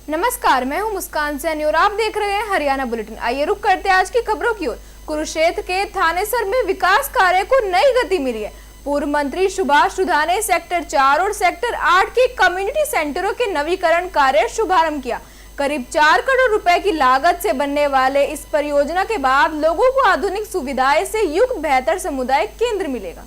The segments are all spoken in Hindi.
नमस्कार, मैं हूं मुस्कान सैनी और आप देख रहे हैं हरियाणा बुलेटिन। आइए रुक करते हैं आज की खबरों की ओर। कुरुक्षेत्र के थानेसर में विकास कार्य को नई गति मिली है। पूर्व मंत्री सुभाष सुधा ने सेक्टर 4 और सेक्टर 8 के कम्युनिटी सेंटरों के नवीकरण कार्य शुभारंभ किया। करीब 4 करोड़ रुपए की लागत से बनने वाले इस परियोजना के बाद लोगों को आधुनिक सुविधाएं से युक्त बेहतर समुदाय केंद्र मिलेगा।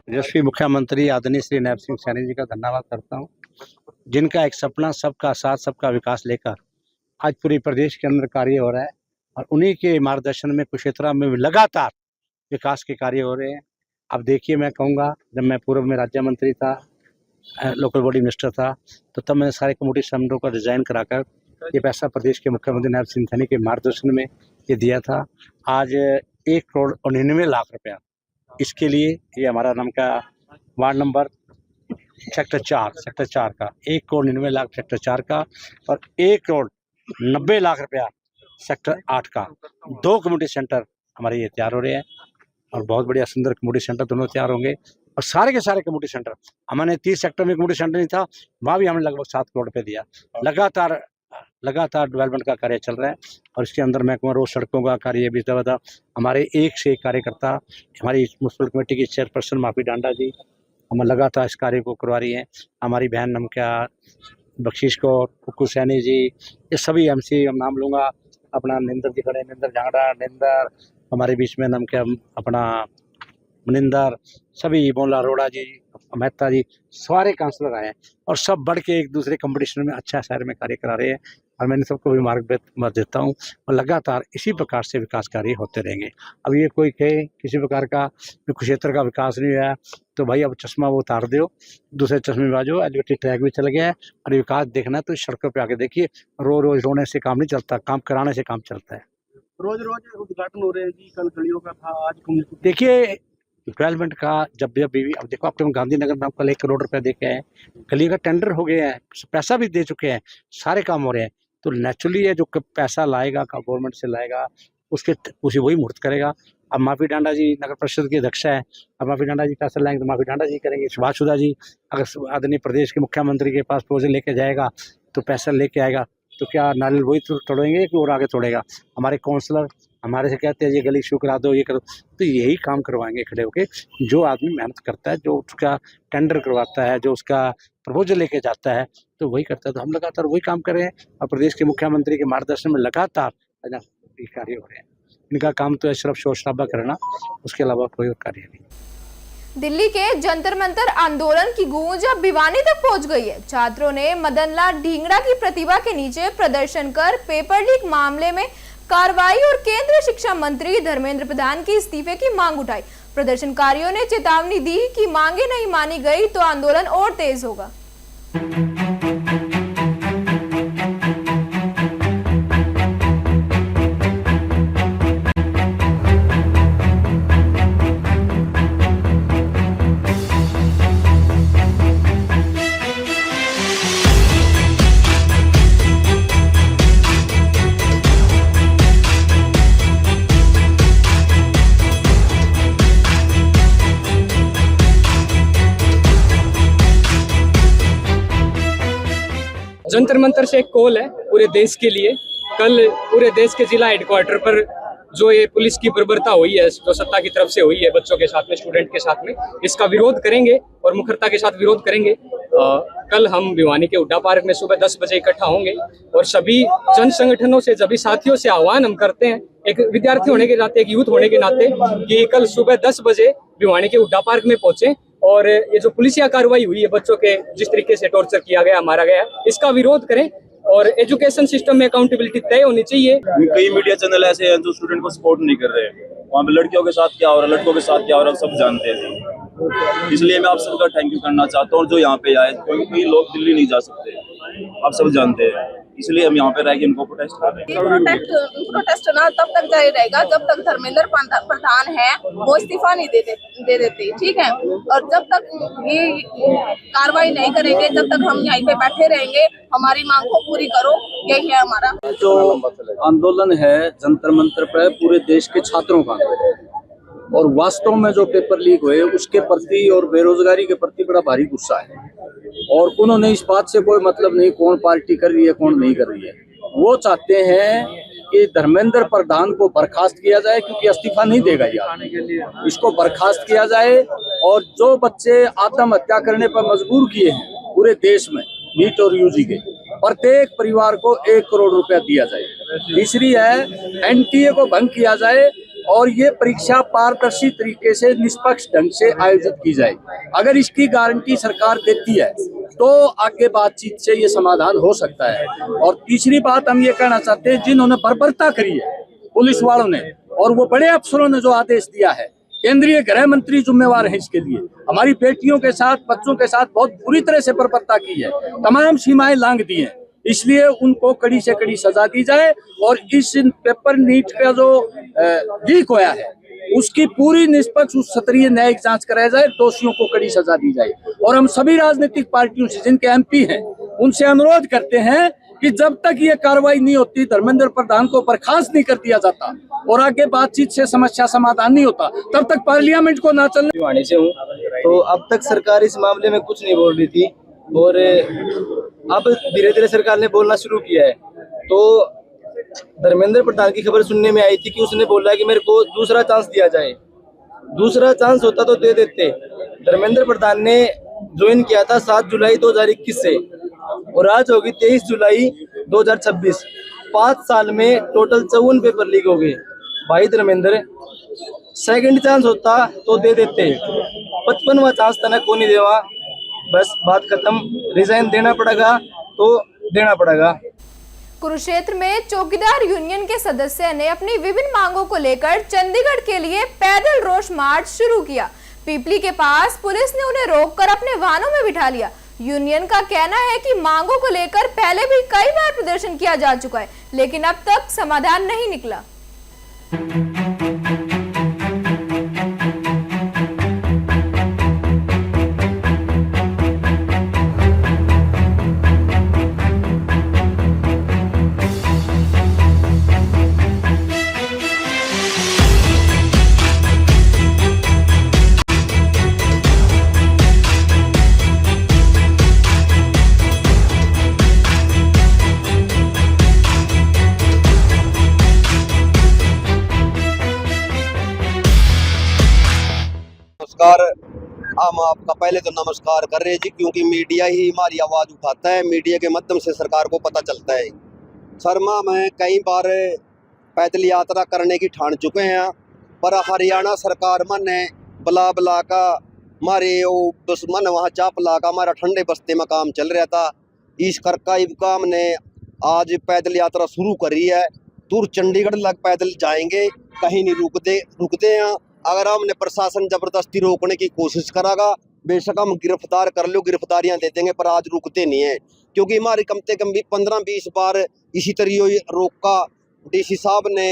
यशस्वी मुख्यमंत्री आदरणीय श्री नैब सिंह सैनी जी का धन्यवाद करता हूं, जिनका एक सपना सबका साथ सबका विकास लेकर आज पूरे प्रदेश के अंदर कार्य हो रहा है और उन्हीं के मार्गदर्शन में कुरुक्षेत्र में लगातार विकास के कार्य हो रहे हैं। अब देखिए, मैं कहूँगा, जब मैं पूर्व में राज्य मंत्री था, लोकल बॉडी मिनिस्टर था, तो तब मैंने सारे कम्युनिटी सेंटरों का डिज़ाइन कराकर ये पैसा प्रदेश के मुख्यमंत्री नैब सिंह सैनी के मार्गदर्शन में ये दिया था। आज 1,99,00,000 रुपया इसके लिए, ये हमारा नाम का वार्ड नंबर सेक्टर 4 का 1,99,00,000 सेक्टर 4 का और 1,90,00,000 रुपया सेक्टर 8 का 2 कम्युनिटी सेंटर हमारे ये तैयार हो रहे हैं और बहुत बढ़िया सुंदर कम्युनिटी सेंटर दोनों तैयार होंगे। और सारे के सारे कम्युनिटी सेंटर, हमने 30 सेक्टर में कम्युनिटी सेंटर नहीं था, वहाँ भी हमने लगभग 7 करोड़ रुपये दिया। लगातार डेवलपमेंट का कार्य चल रहा है और इसके अंदर मैं कहूँगा रोड सड़कों का कार्य भी था। हमारे एक से एक कार्यकर्ता, हमारी म्यूनसिपल कमेटी की चेयरपर्सन माफी डांडा जी, हम लगातार इस कार्य को करवा रही हैं। हमारी बहन नमक्या बख्शीश कौर, कुक्कू सैनी जी, ये सभी MC, हम नाम लूँगा, अपना निंदर जी खड़े, निंदर झांगड़ा, निंदर हमारे बीच में नमक्या अपना मनिंदर, सभी मोला अरोड़ा जी, मेहता जी, सारे काउंसलर आए हैं और सब बढ़ के एक दूसरे कंपटीशन में अच्छा शहर में कार्य करा रहे हैं और मैंने सबको भी मार्ग देता हूँ और लगातार इसी प्रकार से विकास कार्य होते रहेंगे। अब ये कोई कहे किसी प्रकार का कुरुक्षेत्र का विकास नहीं हुआ तो भाई अब चश्मा वो उतार दो, दूसरे चश्मे में आ जाओ। एलिवेटेड ट्रैक भी चल गया है और विकास देखना है तो सड़कों पर आके देखिए। रोज रोने से काम नहीं चलता, काम कराने से काम चलता है। रोज उद्घाटन हो रहे हैं जी, कल गलियों का था, आज देखिए डेवलपमेंट का जब भी अब देखो, आपके गांधीनगर में कल 1 करोड़ रुपया दे के आए, गली का टेंडर हो गया है, पैसा भी दे चुके हैं, सारे काम हो रहे हैं। तो नेचुरली है जो पैसा लाएगा गवर्नमेंट से लाएगा उसे वही मुहूर्त करेगा। अब माफी डांडा जी नगर परिषद के अध्यक्ष है, अब माफी डांडा जी पैसा लाएंगे तो माफी डांडा जी करेंगे। सुभाष सुधा जी अगर आदरणीय प्रदेश के मुख्यमंत्री के पास प्रपोजल लेके जाएगा तो पैसा लेके आएगा, तो क्या नारियल वही तोड़ेंगे कि और आगे तोड़ेगा? हमारे काउंसलर हमारे से कहते हैं ये गली शू करा दो, ये करो, तो यही काम करवाएंगे खड़े होके। जो आदमी मेहनत करता है, जो उसका टेंडर करवाता है, जो उसका प्रपोजल लेके जाता है, तो वही करता है। तो हम लगातार वही काम कर रहे हैं और प्रदेश के मुख्यमंत्री के मार्गदर्शन में लगातार कार्य हो रहे हैं। इनका काम तो है सिर्फ शोर शराबा करना, उसके अलावा कोई और कार्य नहीं। दिल्ली के जंतर मंतर आंदोलन की गूंज अब भिवानी तक पहुंच गई है। छात्रों ने मदन लाल ढींगड़ा की प्रतिभा के नीचे प्रदर्शन कर पेपर लीक मामले में कार्रवाई और केंद्रीय शिक्षा मंत्री धर्मेंद्र प्रधान के इस्तीफे की मांग उठाई। प्रदर्शनकारियों ने चेतावनी दी कि मांगे नहीं मानी गई तो आंदोलन और तेज होगा। जंतर मंतर से एक कॉल है पूरे देश के लिए। कल पूरे देश के जिला हेडक्वार्टर पर जो ये पुलिस की बर्बरता हुई है, जो सत्ता की तरफ से हुई है बच्चों के साथ में, स्टूडेंट के साथ में, इसका विरोध करेंगे और मुखरता के साथ विरोध करेंगे। कल हम भिवानी के हुड्डा पार्क में सुबह 10 बजे इकट्ठा होंगे और सभी जन संगठनों से, सभी साथियों से आह्वान हम करते हैं, एक विद्यार्थी होने के नाते, एक यूथ होने के नाते, कि कल सुबह 10 बजे भिवानी के हुड्डा पार्क में पहुंचे और ये जो पुलिसिया कार्रवाई हुई है, बच्चों के जिस तरीके से टॉर्चर किया गया, मारा गया, इसका विरोध करें और एजुकेशन सिस्टम में अकाउंटेबिलिटी तय होनी चाहिए। कई मीडिया चैनल ऐसे हैं जो स्टूडेंट को सपोर्ट नहीं कर रहे हैं। वहाँ पे लड़कियों के साथ क्या हो रहा है, लड़कों के साथ क्या हो रहा है, सब जानते हैं। इसलिए मैं आप सबका थैंक यू करना चाहता हूँ जो यहाँ पे आए, क्योंकि लोग दिल्ली नहीं जा सकते, आप सब जानते हैं। इसलिए हम यहाँ पे रह के इनको प्रोटेस्ट कर रहे हैं। प्रोटेस्ट ना तब तक जारी रहेगा जब तक धर्मेंद्र प्रधान है वो इस्तीफा नहीं दे देते, ठीक है। और जब तक ये कार्रवाई नहीं करेंगे तब तक हम यहीं पे बैठे रहेंगे। हमारी मांग को पूरी करो, यही है हमारा। जो आंदोलन है जंतर मंतर पर पूरे देश के छात्रों का, और वास्तव में जो पेपर लीक हुए उसके प्रति और बेरोजगारी के प्रति बड़ा भारी गुस्सा है। और उन्होंने इस बात से कोई मतलब नहीं कौन पार्टी कर रही है कौन नहीं कर रही है। वो चाहते हैं कि धर्मेंद्र प्रधान को बर्खास्त किया जाए, क्योंकि इस्तीफा नहीं देगा यार, इसको बर्खास्त किया जाए। और जो बच्चे आत्महत्या करने पर मजबूर किए हैं पूरे देश में नीट और यूजी के, प्रत्येक परिवार को 1 करोड़ रुपया दिया जाए। तीसरी है एनटीए को भंग किया जाए और ये परीक्षा पारदर्शी तरीके से निष्पक्ष ढंग से आयोजित की जाए। अगर इसकी गारंटी सरकार देती है तो आगे बातचीत से ये समाधान हो सकता है। और तीसरी बात हम ये कहना चाहते हैं, जिन्होंने बर्बरता करी है पुलिस वालों ने और वो बड़े अफसरों ने जो आदेश दिया है, केंद्रीय गृह मंत्री जिम्मेवार है इसके लिए। हमारी बेटियों के साथ बच्चों के साथ बहुत बुरी तरह से बर्बरता की है, तमाम सीमाएं लांघ दी हैं। इसलिए उनको कड़ी से कड़ी सजा दी जाए और इस पेपर नीट का जो लीक होया है उसकी पूरी निष्पक्ष उच्च स्तरीय न्यायिक जांच कराया जाए, दोषियों को कड़ी सजा दी जाए। और हम सभी राजनीतिक पार्टियों से जिनके एमपी हैं उनसे अनुरोध करते हैं कि जब तक ये कार्रवाई नहीं होती, धर्मेंद्र प्रधान को बर्खास्त नहीं कर दिया जाता और आगे बातचीत से समस्या समाधान नहीं होता, तब तक पार्लियामेंट को ना चलने वाणी से हूँ। तो अब तक सरकार इस मामले में कुछ नहीं बोल रही थी और अब धीरे धीरे सरकार ने बोलना शुरू किया है। तो धर्मेंद्र प्रधान की खबर सुनने में आई थी कि उसने बोला कि मेरे को दूसरा चांस दिया जाए। दूसरा चांस होता तो दे देते। धर्मेंद्र प्रधान ने ज्वाइन किया था 7 जुलाई 2021 से और आज होगी 23 जुलाई 2026। 5 साल में टोटल 54 पेपर लीक हो गए। भाई धर्मेंद्र, सेकंड चांस होता तो दे देते, 55वां चांस तक को नहीं देवा। बस बात खत्म, रिजाइन देना पड़ेगा तो देना पड़ेगा। कुरुक्षेत्र में चौकीदार यूनियन के सदस्य ने अपनी विभिन्न मांगों को लेकर चंडीगढ़ के लिए पैदल रोष मार्च शुरू किया। पीपली के पास पुलिस ने उन्हें रोककर अपने वाहनों में बिठा लिया। यूनियन का कहना है कि मांगों को लेकर पहले भी कई बार प्रदर्शन किया जा चुका है, लेकिन अब तक समाधान नहीं निकला। नमस्कार। हम आपका पहले तो नमस्कार कर रहे हैं जी, क्योंकि मीडिया ही हमारी आवाज़ उठाता है। मीडिया के माध्यम से सरकार को पता चलता है। शर्मा में कई बार पैदल यात्रा करने की ठान चुके हैं, पर हरियाणा सरकार मन ने बुला बुला का हमारे वो दुश्मन वहाँ चापला का हमारा ठंडे बस्ते में काम चल रहा था। इस करका इबकाम ने आज पैदल यात्रा शुरू करी है। दूर चंडीगढ़ लग पैदल जाएंगे, कहीं नहीं रुकते हैं। अगर हमने प्रशासन जबरदस्ती रोकने की कोशिश करागा, बेशक हम गिरफ्तार कर लो, गिरफ्तारियां दे देंगे, पर आज रुकते नहीं है। क्योंकि हमारे कम से कम भी 15-20 बार इसी तरीके रोका। डीसी साहब ने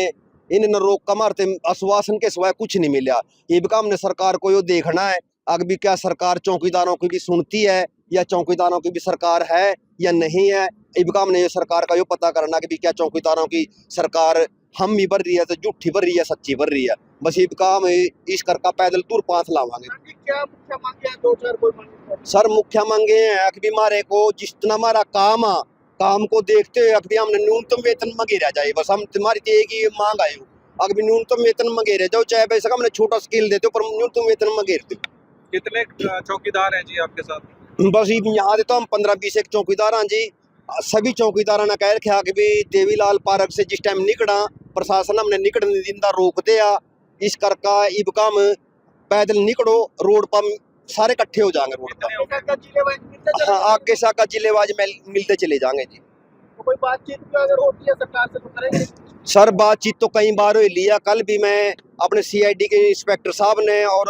इन रोका मारते आश्वासन के सिवाय कुछ नहीं मिला। इबकाम ने सरकार को यो देखना है अगर भी क्या सरकार चौकीदारों की भी सुनती है या चौकीदारों की भी सरकार है या नहीं है। इबकाम ने ये सरकार का यो पता करना कि भी क्या चौकीदारों की सरकार हम भी भर रही है तो झूठी भर रही है सच्ची भर रही है। बस इबकाम इस कर का पैदल दूर 5 लावांगे। क्या मुख्य मांगे हैं? 2-4 कोई मांगे? सर मुख्य मांगे हैं कि हमारे को जितना हमारा काम को देखते हुए अभी हमने न्यूनतम वेतन मांगे रह जाए। बस हम तुम्हारी एक ही मांग आये हो, अगर भी न्यूनतम वेतन मांगे रह जाओ, चाहे वैसे हमने छोटा स्किल देते हो पर न्यूनतम वेतन मांगे रहते हो। कितने चौकीदार हैं जी आपके साथ? बस यहाँ से तो हम 15-20 एक चौकीदार हैं जी। सभी चौकीदारों ने कह रखा कि भी देवीलाल पार्क से जिस टाइम निकला प्रशासन हमने निकलने दिंदा रोक दिया। इस करका इबकाम पैदल निकलो, रोड पर सारे इकट्ठे हो जाएंगे रोड पर। हाँ, आगे से आगे जिलेवाज मिलते चले जाएंगे जी। तो कोई बातचीत अगर होती है सरकार से तो करेंगे? सर बातचीत तो कई बार हुई लिया, कल भी मैं अपने सीआईडी के इंस्पेक्टर साहब ने और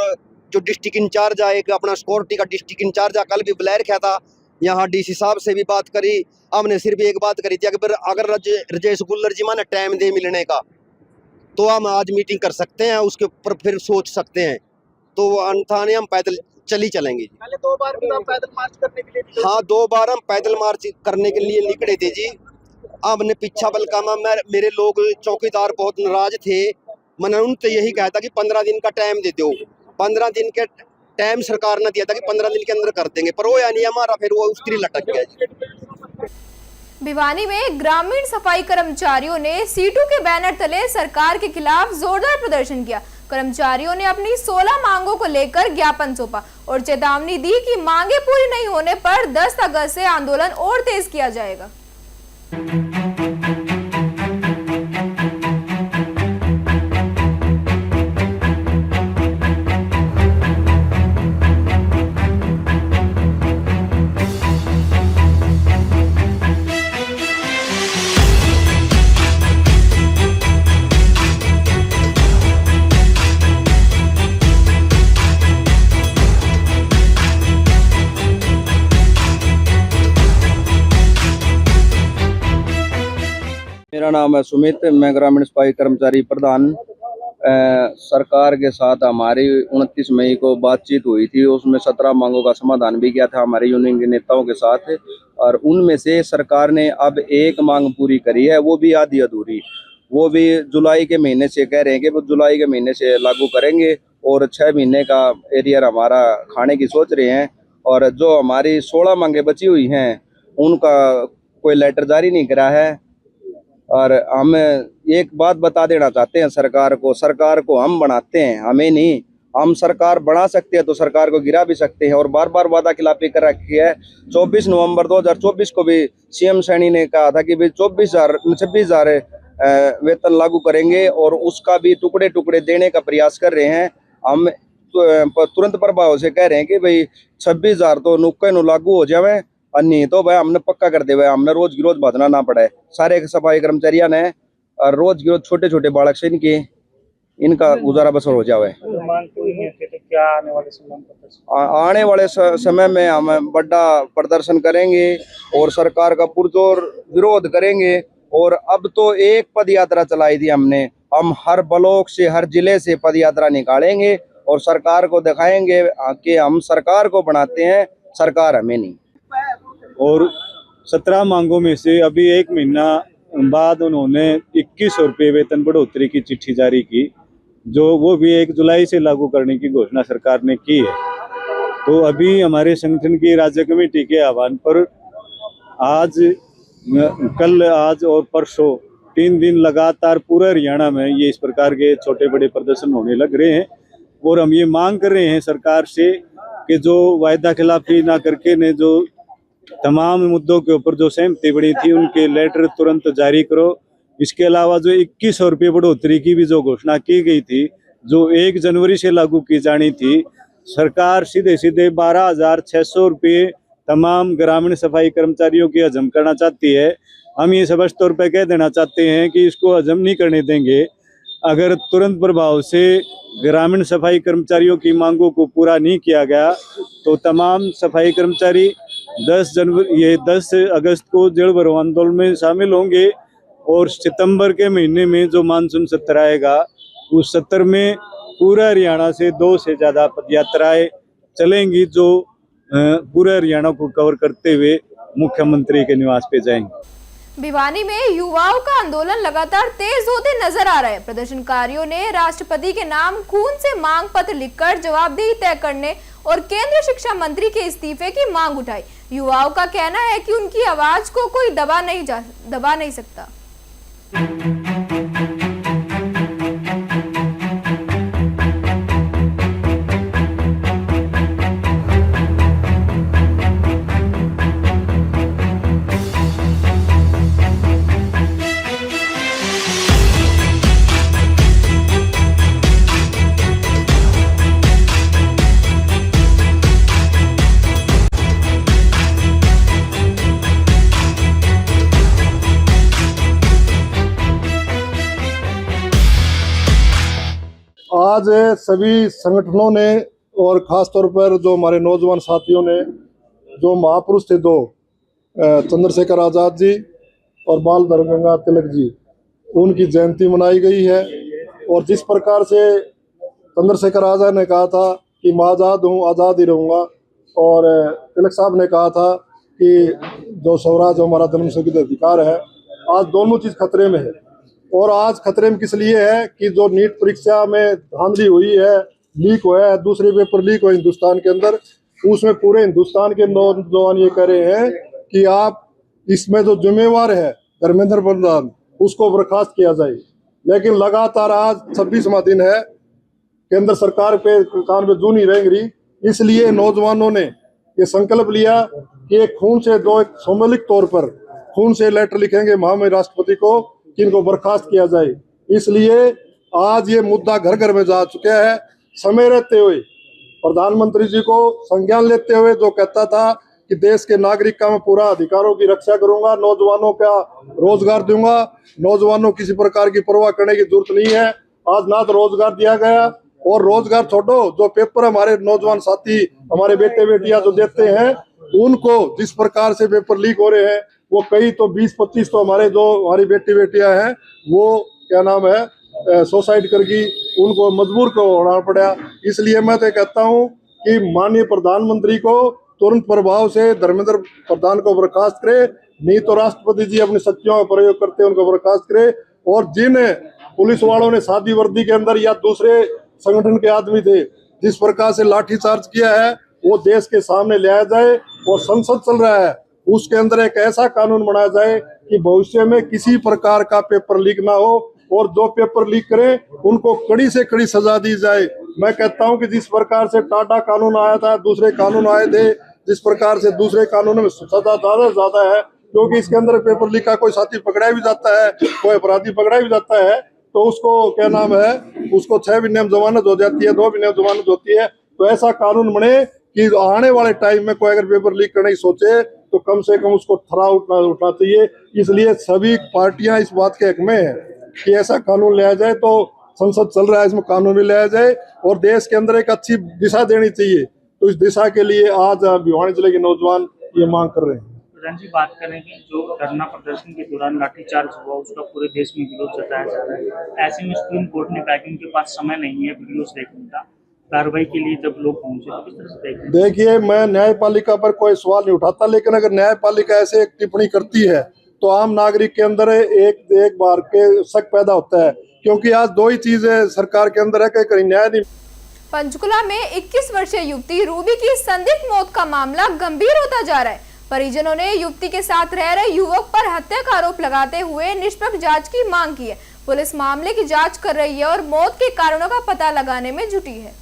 जो डिस्ट्रिक्ट इंचार्ज है, एक अपना सिक्योरिटी का डिस्ट्रिक्ट इंचार्ज है, कल भी बुलाया रखा था। यहाँ डीसी साहब से भी बात करी। हमने सिर्फ एक बात करी थी कि अगर राजेश गुल्लर जी माने टाइम दे मिलने का तो हम आज मीटिंग कर सकते हैं, उसके ऊपर फिर सोच सकते हैं। तो अन्यथा हम पैदल चली चलेंगे। पहले 2 बार भी हम पैदल मार्च करने के लिए हाँ 2 बार हम पैदल मार्च करने के लिए निकले थे जी। हमने पीछा बलकामा मेरे लोग चौकीदार बहुत नाराज थे। मैंने उनसे यही कहा था कि 15 दिन का टाइम दे दो। 15 दिन के टाइम सरकार ने दिया था कि 15 दिन के अंदर कर देंगे, पर वो यानी हमारा फिर वो उस तरह लटक गया जी। भिवानी में ग्रामीण सफाई कर्मचारियों ने सीटू के बैनर तले सरकार के खिलाफ जोरदार प्रदर्शन किया। कर्मचारियों ने अपनी 16 मांगों को लेकर ज्ञापन सौंपा और चेतावनी दी कि मांगे पूरी नहीं होने पर 10 अगस्त से आंदोलन और तेज किया जाएगा। मेरा नाम है सुमित, मैं ग्रामीण सफाई कर्मचारी प्रधान। सरकार के साथ हमारी 29 मई को बातचीत हुई थी, उसमें 17 मांगों का समाधान भी किया था हमारे यूनियन के नेताओं के साथ, और उनमें से सरकार ने अब एक मांग पूरी करी है, वो भी आधी अधूरी। वो भी जुलाई के महीने से कह रहे हैं कि वो जुलाई के महीने से लागू करेंगे और 6 महीने का एरियर हमारा खाने की सोच रहे हैं। और जो हमारी 16 मांगें बची हुई हैं उनका कोई लेटर जारी नहीं करा है। और हम एक बात बता देना चाहते हैं सरकार को हम बनाते हैं, हमें नहीं। हम सरकार बना सकते हैं तो सरकार को गिरा भी सकते हैं, और बार बार वादा खिलाफी कर रखी है। 24 नवंबर 2024 को भी सीएम सैनी ने कहा था कि भाई 26,000 वेतन लागू करेंगे, और उसका भी टुकड़े टुकड़े देने का प्रयास कर रहे हैं। हम तुरंत प्रभाव से कह रहे हैं कि भाई 26,000 तो नुक्के नु लागू हो जाए, और नहीं तो भाई हमने पक्का कर दे, हमने रोज गिरोज बदना ना पड़े। सारे सफाई कर्मचारियों ने और रोज गिरोज छोटे छोटे बालक से इनका गुजारा बसर हो जाए। आने वाले समय में हम बड़ा प्रदर्शन करेंगे और सरकार का पुरजोर विरोध करेंगे। और अब तो एक पद यात्रा चलाई थी हमने, हम हर ब्लॉक से हर जिले से पद यात्रा निकालेंगे और सरकार को दिखाएंगे कि हम सरकार को बनाते हैं, सरकार हमें नहीं। और 17 मांगों में से अभी 1 महीना बाद उन्होंने 2100 रुपये वेतन बढ़ोतरी की चिट्ठी जारी की, जो वो भी 1 जुलाई से लागू करने की घोषणा सरकार ने की है। तो अभी हमारे संगठन की राज्य कमेटी के आह्वान पर कल आज और परसों 3 दिन लगातार पूरा हरियाणा में ये इस प्रकार के छोटे बड़े प्रदर्शन होने लग रहे हैं। और हम ये मांग कर रहे हैं सरकार से कि जो वायदा खिलाफी ना करके ने जो तमाम मुद्दों के ऊपर जो सहमति बनी थी उनके लेटर तुरंत जारी करो। इसके अलावा जो 2100 रुपये बढ़ोतरी की भी जो घोषणा की गई थी, जो 1 जनवरी से लागू की जानी थी, सरकार सीधे सीधे 12,600 रुपये तमाम ग्रामीण सफाई कर्मचारियों की हजम करना चाहती है। हम ये स्पष्ट तौर पर कह देना चाहते हैं कि इसको हजम नहीं करने देंगे। अगर तुरंत प्रभाव से ग्रामीण सफाई कर्मचारियों की मांगों को पूरा नहीं किया गया तो तमाम सफाई कर्मचारी 10 अगस्त को जड़ भरो आंदोलन में शामिल होंगे। और सितंबर के महीने में जो मानसून सत्र आएगा उस सत्र में पूरा हरियाणा से 2 से ज़्यादा पदयात्राएं चलेंगी, जो पूरे हरियाणा को कवर करते हुए मुख्यमंत्री के निवास पे जाएंगे। भिवानी में युवाओं का आंदोलन लगातार तेज होते नजर आ रहा है। प्रदर्शनकारियों ने राष्ट्रपति के नाम खून से मांग पत्र लिखकर जवाबदेही तय करने और केंद्रीय शिक्षा मंत्री के इस्तीफे की मांग उठाई। युवाओं का कहना है कि उनकी आवाज को कोई दबा नहीं सकता। आज सभी संगठनों ने और ख़ास तौर पर जो हमारे नौजवान साथियों ने, जो महापुरुष थे दो, चंद्रशेखर आज़ाद जी और बाल गंगाधर तिलक जी, उनकी जयंती मनाई गई है। और जिस प्रकार से चंद्रशेखर आज़ाद ने कहा था कि मैं आज़ाद हूँ, आज़ाद ही रहूँगा, और तिलक साहब ने कहा था कि जो स्वराज हमारा जन्मसिद्ध अधिकार है, आज दोनों चीज़ खतरे में है। और आज खतरे में किस लिए है कि जो नीट परीक्षा में धांधली हुई है, लीक हुआ है, दूसरे पेपर लीक हुआ हिंदुस्तान के अंदर, उसमें पूरे हिंदुस्तान के नौजवान ये कह रहे हैं कि आप इसमें जो जिम्मेवार है धर्मेंद्र प्रधान, उसको बर्खास्त किया जाए। लेकिन लगातार आज 26वां दिन है, केंद्र सरकार पे कान पे जू नहीं रेंग रही। इसलिए नौजवानों ने ये संकल्प लिया कि एक खून से जो एक सामूहिक तौर पर खून से लेटर लिखेंगे महामहिम राष्ट्रपति को कि इनको बर्खास्त किया जाए। इसलिए आज ये मुद्दा घर घर में जा चुका है। समय रहते हुए प्रधानमंत्री जी को संज्ञान लेते हुए जो कहता था कि देश के नागरिक का मैं पूरा अधिकारों की रक्षा करूंगा, नौजवानों का रोजगार दूंगा, नौजवानों को किसी प्रकार की परवाह करने की जरूरत नहीं है। आज ना तो रोजगार दिया गया, और रोजगार छोड़ो, जो पेपर हमारे नौजवान साथी, हमारे बेटे बेटियां जो देते हैं, उनको जिस प्रकार से पेपर लीक हो रहे हैं, वो कई तो 20-25 तो हमारी बेटी बेटियां हैं, वो क्या नाम है सुसाइड करके उनको मजबूर को होना पड़ा। इसलिए मैं तो कहता हूँ कि माननीय प्रधानमंत्री को तुरंत प्रभाव से धर्मेंद्र प्रधान को बर्खास्त करे, नहीं तो राष्ट्रपति जी अपनी शक्तियों का प्रयोग करते उनको बर्खास्त करे। और जिन पुलिस वालों ने सादी वर्दी के अंदर या दूसरे संगठन के आदमी थे जिस प्रकार से लाठीचार्ज किया है, वो देश के सामने लाया जाए। और संसद चल रहा है, उसके अंदर एक ऐसा कानून बनाया जाए कि भविष्य में किसी प्रकार का पेपर लीक ना हो, और जो पेपर लीक करे उनको कड़ी से कड़ी सजा दी जाए। मैं कहता हूं कि जिस प्रकार से टाटा कानून आया था, दूसरे कानून आए थे, जिस प्रकार से दूसरे कानूनों में सजा ज्यादा है, क्योंकि इसके अंदर पेपर लीक का कोई साथी पकड़ा भी जाता है, कोई अपराधी पकड़ा भी जाता है, तो उसको क्या नाम है, उसको 6 महीने में जमानत हो जाती है, 2 महीने में जमानत होती है। तो ऐसा कानून बने कि आने वाले टाइम में कोई अगर पेपर लीक करने की सोचे तो कम से कम उसको थरा उठना चाहिए। इसलिए सभी पार्टियां इस बात के हक में है कि ऐसा कानून लाया जाए। तो संसद चल रहा है, इसमें कानून भी लाया जाए और देश के अंदर एक अच्छी दिशा देनी चाहिए। तो इस दिशा के लिए आज भिवानी जिले के नौजवान ये मांग कर रहे हैं। जी बात करेंगे जो धरना प्रदर्शन के दौरान लाठीचार्ज हुआ, उसका पूरे देश में विरोध जताया जा रहा है। ऐसे में सुप्रीम कोर्ट ने कहा कि उनके पास समय नहीं है वीडियोस देखने का, कार्रवाई के लिए जब लोग पहुंचे तो किस तरह से देखें? देखिए, मैं न्यायपालिका पर कोई सवाल नहीं उठाता, लेकिन अगर न्यायपालिका ऐसे एक टिप्पणी करती है तो आम नागरिक के अंदर एक बार के शक पैदा होता है, क्योंकि आज दो ही चीजें सरकार के अंदर है कि कहीं न्याय नहीं। पंचकुला में 21 वर्षीय युवती रूबी की संदिग्ध मौत का मामला गंभीर होता जा रहा है। परिजनों ने युवती के साथ रह रहे युवक पर हत्या का आरोप लगाते हुए निष्पक्ष जांच की मांग की है। पुलिस मामले की जांच कर रही है और मौत के कारणों का पता लगाने में जुटी है।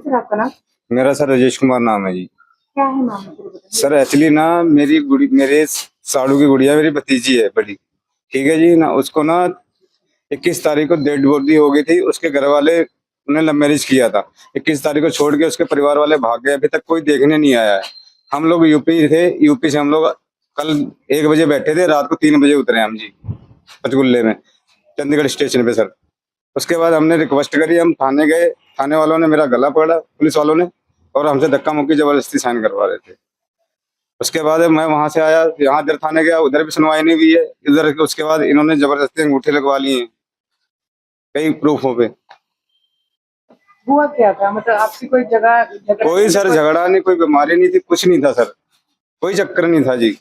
सर आपका नाम? मेरा सर राजेश कुमार नाम है जी। क्या है मामला? सर एक्चुअली ना मेरे साड़ू की गुड़िया मेरी भतीजी है बड़ी, ठीक है जी ना। उसको ना 21 तारीख को डेड बॉडी हो गई थी। उसके घर वाले उन्हें लव मैरिज किया था। 21 तारीख को छोड़ के उसके परिवार वाले भाग गए, अभी तक कोई देखने नहीं आया है। हम लोग यूपी थे, यूपी से हम लोग कल 1 बजे बैठे थे, रात को 3 बजे उतरे हम जी पंचकुले में चंडीगढ़ स्टेशन पे सर। उसके बाद हमने रिक्वेस्ट करी, हम थाने गए, थाने वालों ने मेरा गला पकड़ा, पुलिस वालों ने, और हमसे धक्का मुक्की जबरदस्ती साइन करवा रहे थे। उसके बाद मैं वहां से आया, यहाँ इधर थाने गया, उधर भी सुनवाई नहीं हुई है इधर। उसके बाद इन्होंने जबरदस्ती अंगूठे लगवा लिए हैं कई प्रूफों पे। हुआ क्या था? मतलब आपकी कोई जगह कोई सर झगड़ा नहीं, कोई बीमारी नहीं थी, कुछ नहीं था सर, कोई चक्कर नहीं था जी।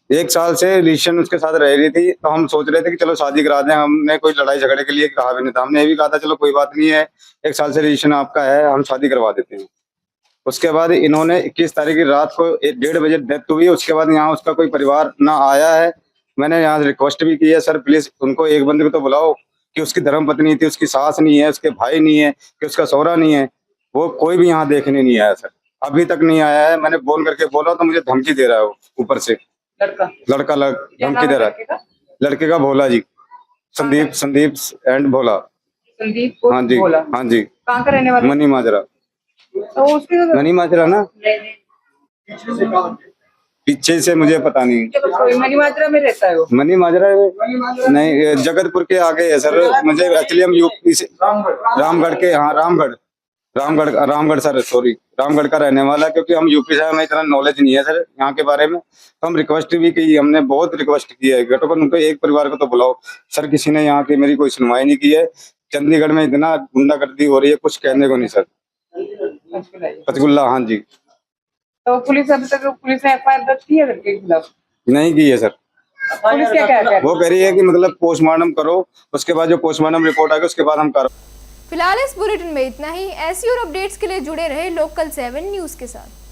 1 साल से रिलेशन उसके साथ रह रही थी, तो हम सोच रहे थे कि चलो शादी करा दें। हमने कोई लड़ाई झगड़े के लिए कहा भी नहीं था, हमने ये भी कहा था चलो कोई बात नहीं है, 1 साल से रिलेशन आपका है, हम शादी करवा देते हैं। उसके बाद इन्होंने 21 तारीख की रात को 1:30 बजे डेथ हुई। उसके बाद यहाँ उसका कोई परिवार ना आया है मैंने यहाँ रिक्वेस्ट भी की है, सर प्लीज उनको एक बंदे को तो बुलाओ कि उसकी धर्मपत्नी थी, उसकी सास नहीं है, उसके भाई नहीं है, कि उसका सौरा नहीं है, वो कोई भी यहाँ देखने नहीं आया सर, अभी तक नहीं आया है। मैंने फोन करके बोला तो मुझे धमकी दे रहा है वो ऊपर से, लड़का धमकी दे रहा है। लड़के का भोला जी, संदीप एंड भोला। संदीप हाँ जी, भोला। हाँ जी, कहाँ का रहने वाला? मनी माजरा। तो उसकी मनी माजरा ना, पीछे से मुझे पता नहीं। मनी माजरा में रहता है वो? मनी माजरा नहीं, जगतपुर के आगे है सर। मुझे एक्चुअली हम यूपी से रामगढ़ के, हाँ रामगढ़ सर, सॉरी रामगढ़ का रहने वाला है, क्योंकि हम यूपी से, हमें इतना नॉलेज नहीं है सर यहाँ के बारे में। तो हम रिक्वेस्ट भी की, हमने बहुत रिक्वेस्ट की है घटों को, उनको एक परिवार को तो बुलाओ सर। किसी ने यहाँ की मेरी कोई सुनवाई नहीं की है। चंडीगढ़ में इतना गुंडागर्दी हो रही है, कुछ कहने को नहीं सर। पंचकुला, हाँ जी। तो पुलिस अभी तक ने एफआईआर दर्ज की है लड़के के खिलाफ? नहीं की है सर। पुलिस क्या कह रही है? वो कह रही है कि मतलब पोस्टमार्टम करो, उसके बाद जो पोस्टमार्टम रिपोर्ट आएगी उसके बाद हम करो। फिलहाल इस बुलेटिन में इतना ही। ऐसी और अपडेट्स के लिए जुड़े रहे लोकल 7 न्यूज के साथ।